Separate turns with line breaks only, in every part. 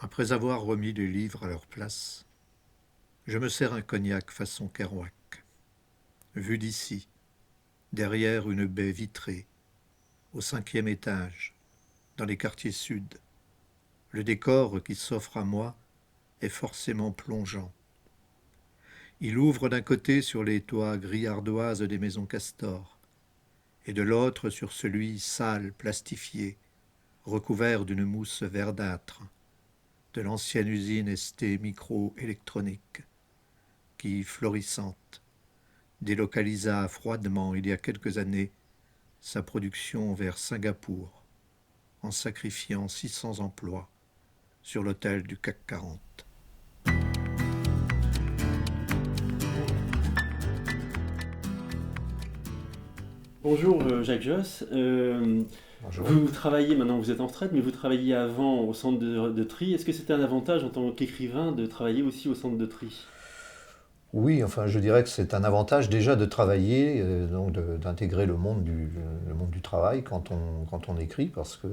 Après avoir remis les livres à leur place, je me sers un cognac façon Kerouac. Vu d'ici, derrière une baie vitrée, au 5e étage, dans les quartiers sud, le décor qui s'offre à moi est forcément plongeant. Il ouvre d'un côté sur les toits gris ardoise des maisons Castor, et de l'autre sur celui sale, plastifié, recouvert d'une mousse verdâtre, de l'ancienne usine ST micro-électronique, qui, florissante, délocalisa froidement il y a quelques années sa production vers Singapour, en sacrifiant 600 emplois sur l'autel du CAC 40.
Bonjour Jacques Josse.
Bonjour.
Vous travaillez maintenant, vous êtes en retraite, mais vous travailliez avant au centre de tri. Est-ce que c'était un avantage en tant qu'écrivain de travailler aussi au centre de tri?
Oui, enfin, je dirais que c'est un avantage déjà de travailler, d'intégrer le monde du travail quand on écrit, parce que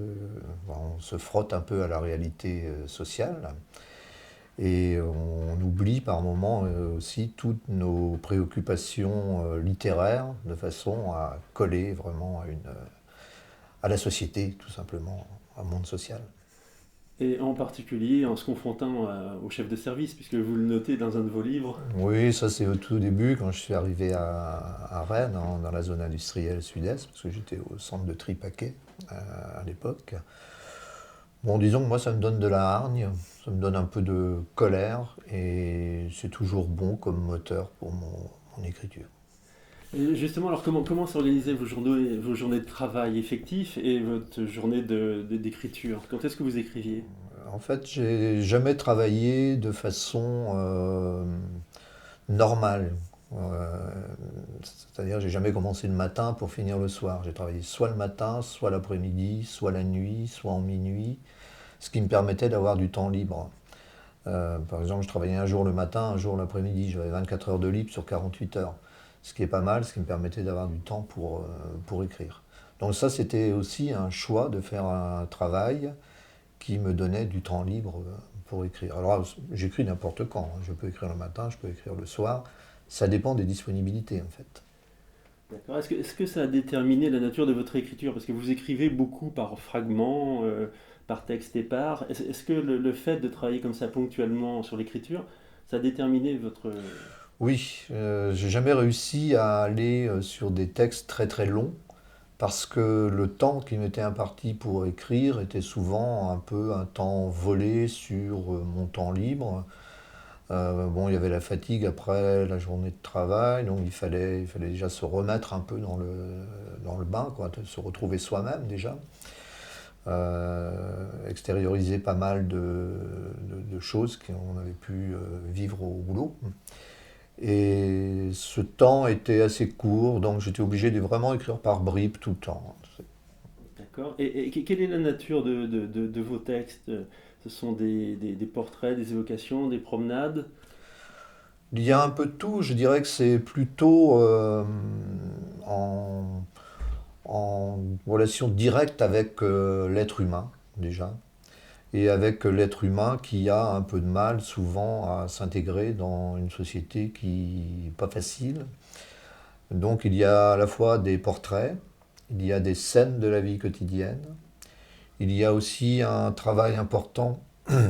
on se frotte un peu à la réalité sociale et on oublie par moments aussi toutes nos préoccupations littéraires de façon à coller vraiment à la société, tout simplement, au monde social.
Et en particulier en se confrontant au chef de service, puisque vous le notez dans un de vos livres.
Oui, ça c'est au tout début, quand je suis arrivé à Rennes, dans la zone industrielle sud-est, parce que j'étais au centre de tri paquet à l'époque. Bon, disons que moi ça me donne de la hargne, ça me donne un peu de colère, et c'est toujours bon comme moteur pour mon écriture.
Et justement, alors comment s'organisaient vos journées de travail effectifs et votre journée d'écriture? Quand est-ce que vous écriviez?
En fait, j'ai jamais travaillé de façon normale. Euh, C'est-à-dire, j'ai jamais commencé le matin pour finir le soir. J'ai travaillé soit le matin, soit l'après-midi, soit la nuit, soit en minuit, ce qui me permettait d'avoir du temps libre. Par exemple, je travaillais un jour le matin, un jour l'après-midi. J'avais 24 heures de libre sur 48 heures. Ce qui est pas mal, ce qui me permettait d'avoir du temps pour écrire. Donc ça, c'était aussi un choix de faire un travail qui me donnait du temps libre pour écrire. Alors, j'écris n'importe quand. Je peux écrire le matin, je peux écrire le soir. Ça dépend des disponibilités, en fait.
D'accord. Est-ce que ça a déterminé la nature de votre écriture? Parce que vous écrivez beaucoup par fragments, par texte épars. Est-ce que le fait de travailler comme ça ponctuellement sur l'écriture, ça a déterminé votre...
Oui, j'ai jamais réussi à aller sur des textes très très longs parce que le temps qui m'était imparti pour écrire était souvent un peu un temps volé sur mon temps libre. Bon, il y avait la fatigue après la journée de travail, donc il fallait déjà se remettre un peu dans le bain, quoi, de se retrouver soi-même déjà. Extérioriser pas mal de choses qu'on avait pu vivre au boulot. Et ce temps était assez court, donc j'étais obligé de vraiment écrire par bribes tout le temps.
D'accord. Et quelle est la nature de vos textes? Ce sont des portraits, des évocations, des promenades?
Il y a un peu de tout, je dirais que c'est plutôt en, en relation directe avec l'être humain, déjà, et avec l'être humain qui a un peu de mal souvent à s'intégrer dans une société qui n'est pas facile. Donc il y a à la fois des portraits, il y a des scènes de la vie quotidienne, il y a aussi un travail important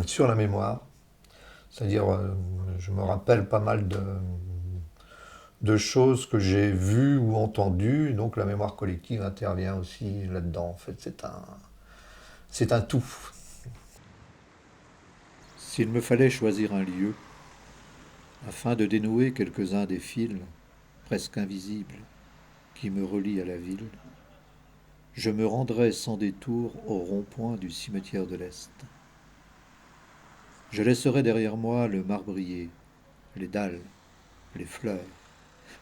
sur la mémoire, c'est-à-dire je me rappelle pas mal de choses que j'ai vues ou entendues, donc la mémoire collective intervient aussi là-dedans. En fait, c'est un tout. S'il me fallait choisir un lieu, afin de dénouer quelques-uns des fils, presque invisibles, qui me relient à la ville, je me rendrais sans détour au rond-point du cimetière de l'Est. Je laisserai derrière moi le marbrier, les dalles, les fleurs,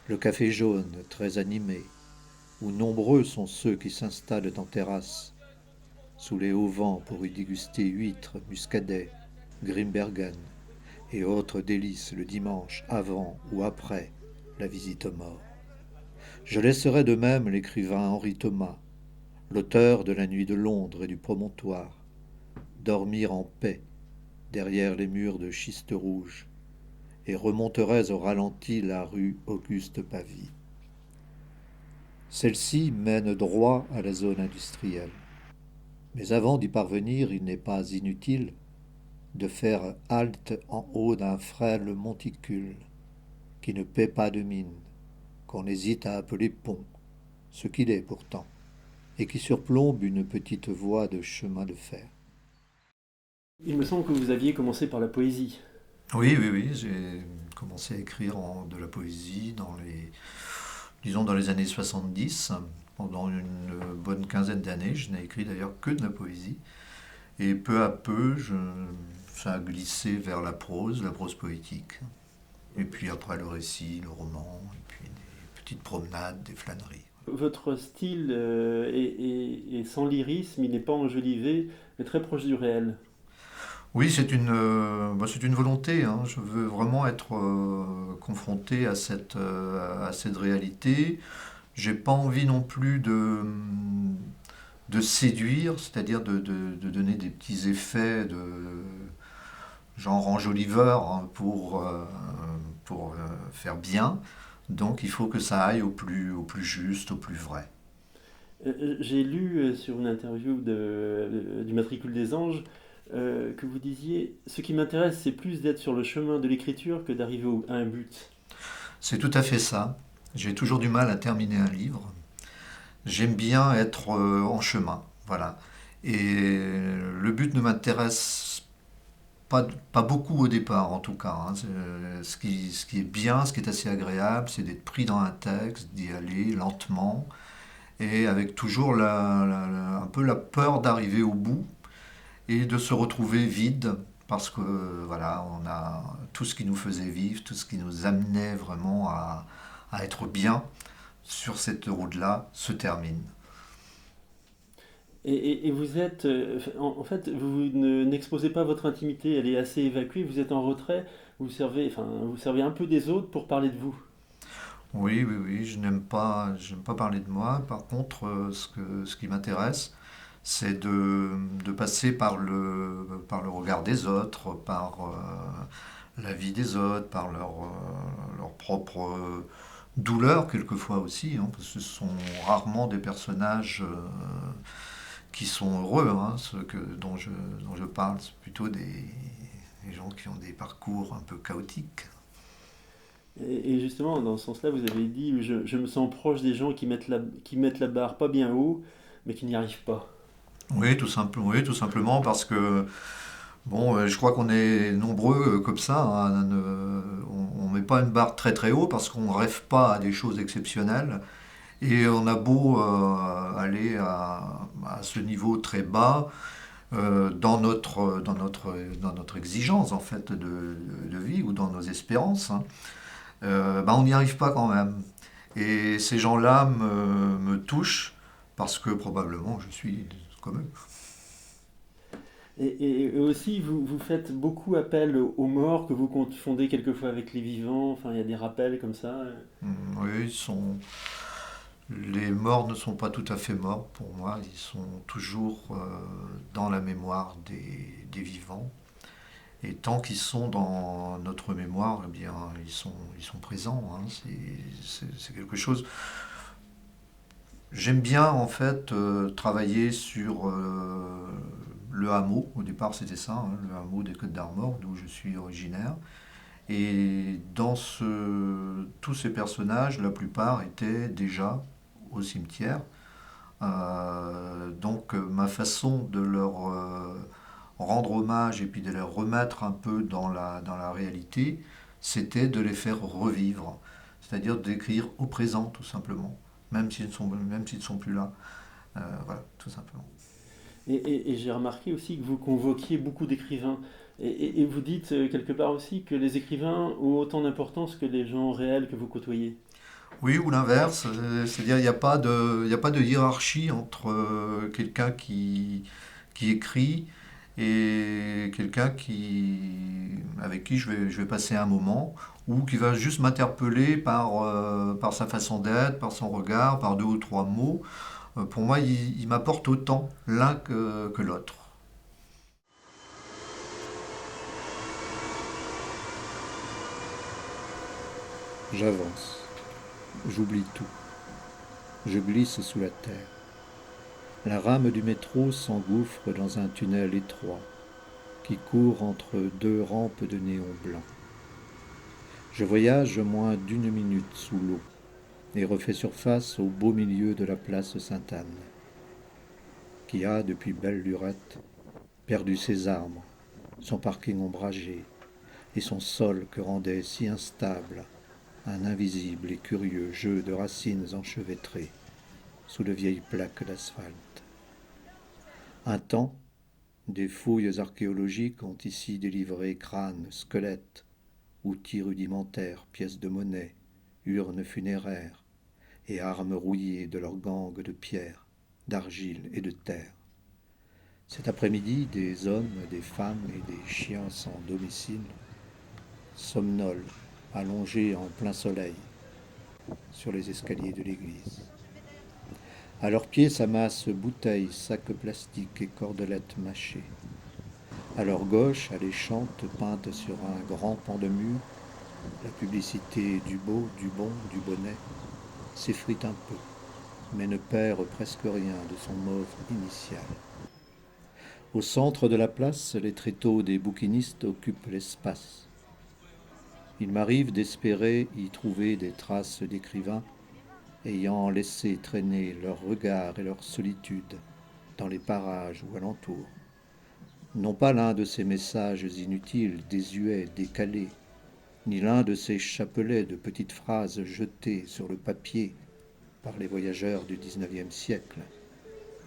le café jaune très animé, où nombreux sont ceux qui s'installent en terrasse, sous les hauts vents pour y déguster huîtres, muscadets, grimbergen et autres délices le dimanche avant ou après la visite aux morts. Je laisserai de même l'écrivain Henri Thomas, l'auteur de La Nuit de Londres et du Promontoire, dormir en paix derrière les murs de schiste rouge, et remonterais au ralenti la rue Auguste-Pavie. Celle-ci mène droit à la zone industrielle. Mais avant d'y parvenir, il n'est pas inutile de faire halte en haut d'un frêle monticule qui ne paie pas de mine, qu'on hésite à appeler pont, ce qu'il est pourtant, et qui surplombe une petite voie de chemin de fer.
Il me semble que vous aviez commencé par la poésie.
Oui, oui, oui, j'ai commencé à écrire de la poésie disons dans les années 70. Pendant une bonne quinzaine d'années, je n'ai écrit d'ailleurs que de la poésie. Et peu à peu, ça a glissé vers la prose poétique. Et puis après le récit, le roman, et puis des petites promenades, des flâneries.
Votre style est sans lyrisme, il n'est pas enjolivé, mais très proche du réel.
Oui, c'est une volonté, hein. Je veux vraiment être confronté à cette réalité. J'ai pas envie non plus de séduire, c'est-à-dire de donner des petits effets de genre enjoliveur, hein, pour faire bien. Donc il faut que ça aille au plus juste, au plus vrai.
J'ai lu sur une interview du Matricule des Anges que vous disiez, ce qui m'intéresse, c'est plus d'être sur le chemin de l'écriture que d'arriver à un but.
C'est tout à fait ça. J'ai toujours du mal à terminer un livre. J'aime bien être en chemin, voilà. Et le but ne m'intéresse pas beaucoup au départ, en tout cas, hein. Ce qui est bien, ce qui est assez agréable, c'est d'être pris dans un texte, d'y aller lentement, et avec toujours un peu la peur d'arriver au bout et de se retrouver vide, parce que voilà, on a tout ce qui nous faisait vivre, tout ce qui nous amenait vraiment à être bien sur cette route-là se termine.
Et vous êtes, en fait, n'exposez pas votre intimité, elle est assez évacuée, vous êtes en retrait, vous servez un peu des autres pour parler de vous.
Oui, oui, oui, j'aime pas parler de moi. Par contre, ce qui m'intéresse, c'est de passer par le regard des autres, par la vie des autres, par leur propre douleur quelquefois aussi, hein, parce que ce sont rarement des personnages qui sont heureux, hein, dont je parle. C'est plutôt des gens qui ont des parcours un peu chaotiques.
Et justement, dans ce sens-là, vous avez dit, je me sens proche des gens qui mettent la barre pas bien haut, mais qui n'y arrivent pas.
Oui, tout simplement parce que bon, je crois qu'on est nombreux comme ça, hein, on met pas une barre très très haut parce qu'on rêve pas à des choses exceptionnelles et on a beau aller à ce niveau très bas dans notre exigence en fait de vie ou dans nos espérances, hein, ben, on n'y arrive pas quand même. Et ces gens-là me touchent parce que probablement je suis comme eux.
Et aussi, vous faites beaucoup appel aux morts que vous confondez quelquefois avec les vivants. Enfin, il y a des rappels comme ça.
Oui, les morts ne sont pas tout à fait morts pour moi, ils sont toujours dans la mémoire des vivants. Et tant qu'ils sont dans notre mémoire, eh bien, ils sont présents, hein. C'est quelque chose. J'aime bien en fait travailler sur le hameau. Au départ, c'était ça, hein, le hameau des Côtes d'Armor, d'où je suis originaire. Et tous ces personnages, la plupart étaient déjà au cimetière. Donc ma façon de leur rendre hommage et puis de les remettre un peu dans la réalité, c'était de les faire revivre. C'est-à-dire d'écrire au présent, tout simplement, même s'ils ne sont plus là. Voilà, tout simplement.
Et j'ai remarqué aussi que vous convoquiez beaucoup d'écrivains. Et vous dites quelque part aussi que les écrivains ont autant d'importance que les gens réels que vous côtoyez.
Oui, ou l'inverse, c'est-à-dire il y a pas de hiérarchie entre quelqu'un qui écrit et quelqu'un avec qui je vais passer un moment, ou qui va juste m'interpeller par sa façon d'être, par son regard, par deux ou trois mots. Pour moi, il m'apporte autant l'un que l'autre. J'avance, j'oublie tout, je glisse sous la terre. La rame du métro s'engouffre dans un tunnel étroit qui court entre deux rampes de néon blanc. Je voyage moins d'une minute sous l'eau et refais surface au beau milieu de la place Sainte-Anne, qui a, depuis belle lurette, perdu ses arbres, son parking ombragé et son sol que rendait si instable un invisible et curieux jeu de racines enchevêtrées sous de vieilles plaques d'asphalte. Un temps, des fouilles archéologiques ont ici délivré crânes, squelettes, outils rudimentaires, pièces de monnaie, urnes funéraires et armes rouillées de leurs gangues de pierre, d'argile et de terre. Cet après-midi, des hommes, des femmes et des chiens sans domicile somnolent, allongés en plein soleil, sur les escaliers de l'église. À leurs pieds s'amassent bouteilles, sacs plastiques et cordelettes mâchées. À leur gauche, alléchante, peinte sur un grand pan de mur, la publicité du beau, du bon, du bonnet s'effrite un peu, mais ne perd presque rien de son mauve initial. Au centre de la place, les tréteaux des bouquinistes occupent l'espace. Il m'arrive d'espérer y trouver des traces d'écrivains ayant laissé traîner leurs regards et leur solitude dans les parages ou alentours. Non pas l'un de ces messages inutiles, désuets, décalés, ni l'un de ces chapelets de petites phrases jetées sur le papier par les voyageurs du XIXe siècle,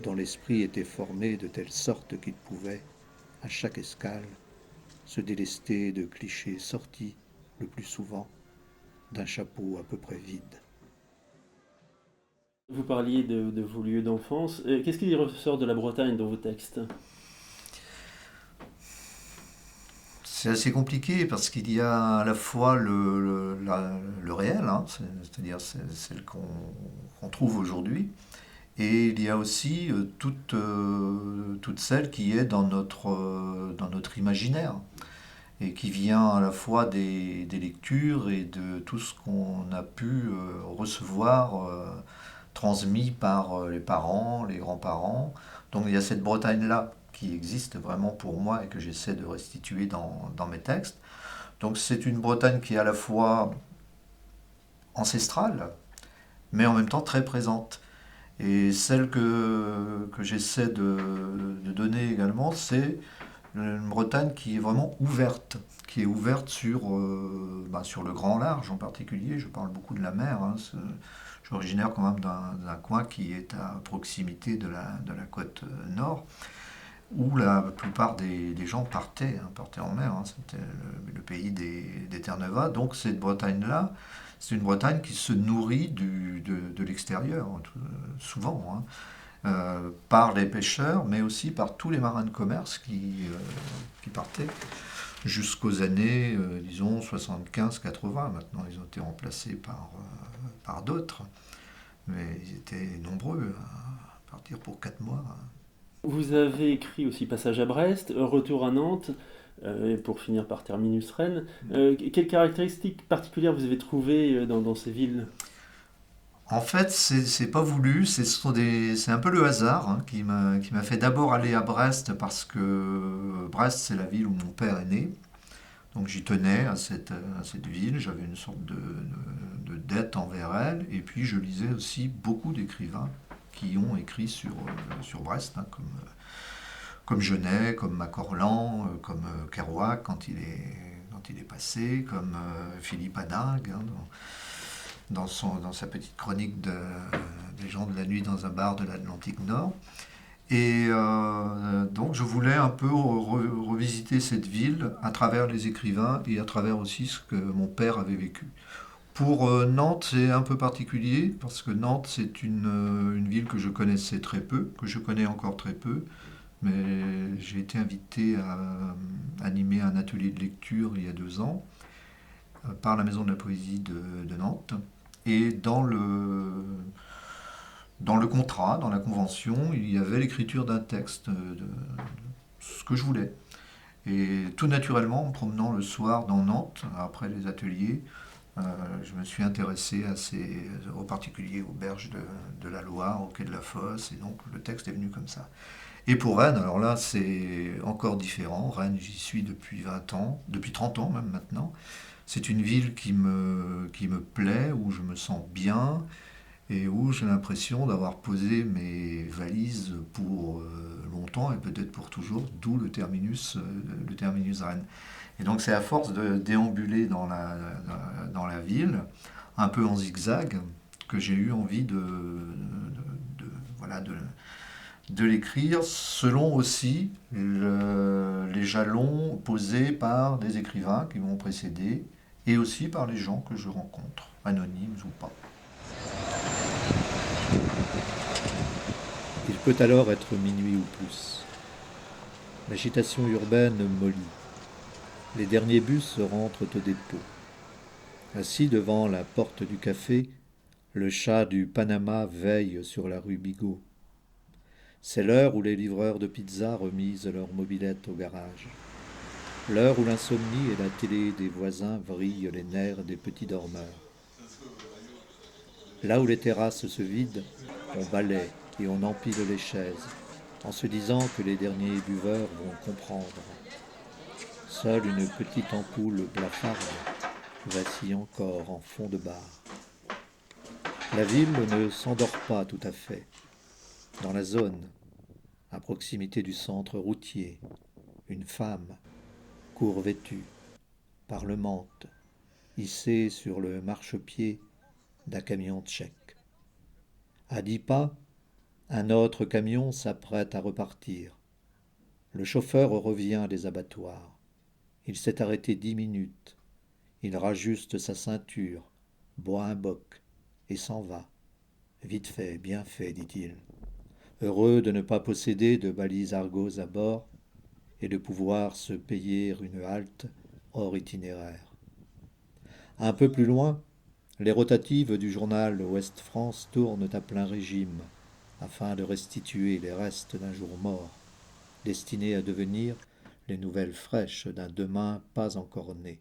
dont l'esprit était formé de telle sorte qu'il pouvait, à chaque escale, se délester de clichés sortis, le plus souvent, d'un chapeau à peu près vide.
Vous parliez de vos lieux d'enfance. Qu'est-ce qui ressort de la Bretagne dans vos textes?
C'est assez compliqué parce qu'il y a à la fois le réel, hein, c'est-à-dire celle qu'on trouve aujourd'hui, et il y a aussi toute celle qui est dans notre imaginaire et qui vient à la fois des lectures et de tout ce qu'on a pu recevoir transmis par les parents, les grands-parents. Donc il y a cette Bretagne-là qui existe vraiment pour moi et que j'essaie de restituer dans mes textes. Donc c'est une Bretagne qui est à la fois ancestrale, mais en même temps très présente. Et celle que j'essaie de donner également, c'est une Bretagne qui est vraiment ouverte, qui est ouverte sur le grand large en particulier. Je parle beaucoup de la mer, hein. Je suis originaire quand même d'un coin qui est à proximité de la côte nord, où la plupart des gens partaient en mer, hein. C'était le pays des Terre-Neuve. Donc cette Bretagne-là, c'est une Bretagne qui se nourrit de l'extérieur, hein, souvent, hein, par les pêcheurs, mais aussi par tous les marins de commerce qui partaient jusqu'aux années, disons, 75-80. Maintenant, ils ont été remplacés par d'autres, mais ils étaient nombreux à partir pour 4 mois.
Vous avez écrit aussi Passage à Brest, Retour à Nantes, et pour finir par Terminus Rennes. Quelles caractéristiques particulières vous avez trouvées dans ces villes?
En fait, c'est pas voulu, c'est un peu le hasard, hein, qui m'a fait d'abord aller à Brest parce que Brest, c'est la ville où mon père est né. Donc j'y tenais à cette ville, j'avais une sorte de dette envers elle, et puis je lisais aussi beaucoup d'écrivains qui ont écrit sur Brest, hein, comme Genet, comme Macorlan, comme Kerouac quand il est passé, comme Philippe Adingue, hein, dans sa petite chronique des gens de la nuit dans un bar de l'Atlantique Nord. Et donc je voulais un peu revisiter cette ville à travers les écrivains et à travers aussi ce que mon père avait vécu. Pour Nantes, c'est un peu particulier parce que Nantes, c'est une ville que je connaissais très peu, que je connais encore très peu, mais j'ai été invité à animer un atelier de lecture il y a 2 ans par la Maison de la Poésie de Nantes. Et dans le contrat, dans la convention, il y avait l'écriture d'un texte, de ce que je voulais. Et tout naturellement, en me promenant le soir dans Nantes, après les ateliers, Je me suis intéressé en particulier aux berges de la Loire, au quai de la Fosse, et donc le texte est venu comme ça. Et pour Rennes, alors là, c'est encore différent. Rennes, j'y suis depuis 20 ans, depuis 30 ans même maintenant. C'est une ville qui me plaît, où je me sens bien et où j'ai l'impression d'avoir posé mes valises pour longtemps et peut-être pour toujours, d'où le terminus Rennes. Et donc c'est à force de déambuler dans la ville, un peu en zigzag, que j'ai eu envie voilà, de l'écrire selon aussi les jalons posés par des écrivains qui m'ont précédé et aussi par les gens que je rencontre, anonymes ou pas. Il peut alors être minuit ou plus. L'agitation urbaine mollit. Les derniers bus rentrent au dépôt. Assis devant la porte du café, le chat du Panama veille sur la rue Bigot. C'est l'heure où les livreurs de pizza remisent leur mobilette au garage. L'heure où l'insomnie et la télé des voisins vrillent les nerfs des petits dormeurs. Là où les terrasses se vident, on balaie et on empile les chaises, en se disant que les derniers buveurs vont comprendre. Seule une petite ampoule blafarde vacille encore en fond de bar. La ville ne s'endort pas tout à fait. Dans la zone, à proximité du centre routier, une femme, court vêtue, parlemente, hissée sur le marchepied d'un camion tchèque. À 10 pas, un autre camion s'apprête à repartir. Le chauffeur revient des abattoirs. Il s'est arrêté 10 minutes. Il rajuste sa ceinture, boit un boc et s'en va. Vite fait, bien fait, dit-il. Heureux de ne pas posséder de balises Argos à bord et de pouvoir se payer une halte hors itinéraire. Un peu plus loin, les rotatives du journal Ouest-France tournent à plein régime afin de restituer les restes d'un jour mort, destinés à devenir les nouvelles fraîches d'un demain pas encore né.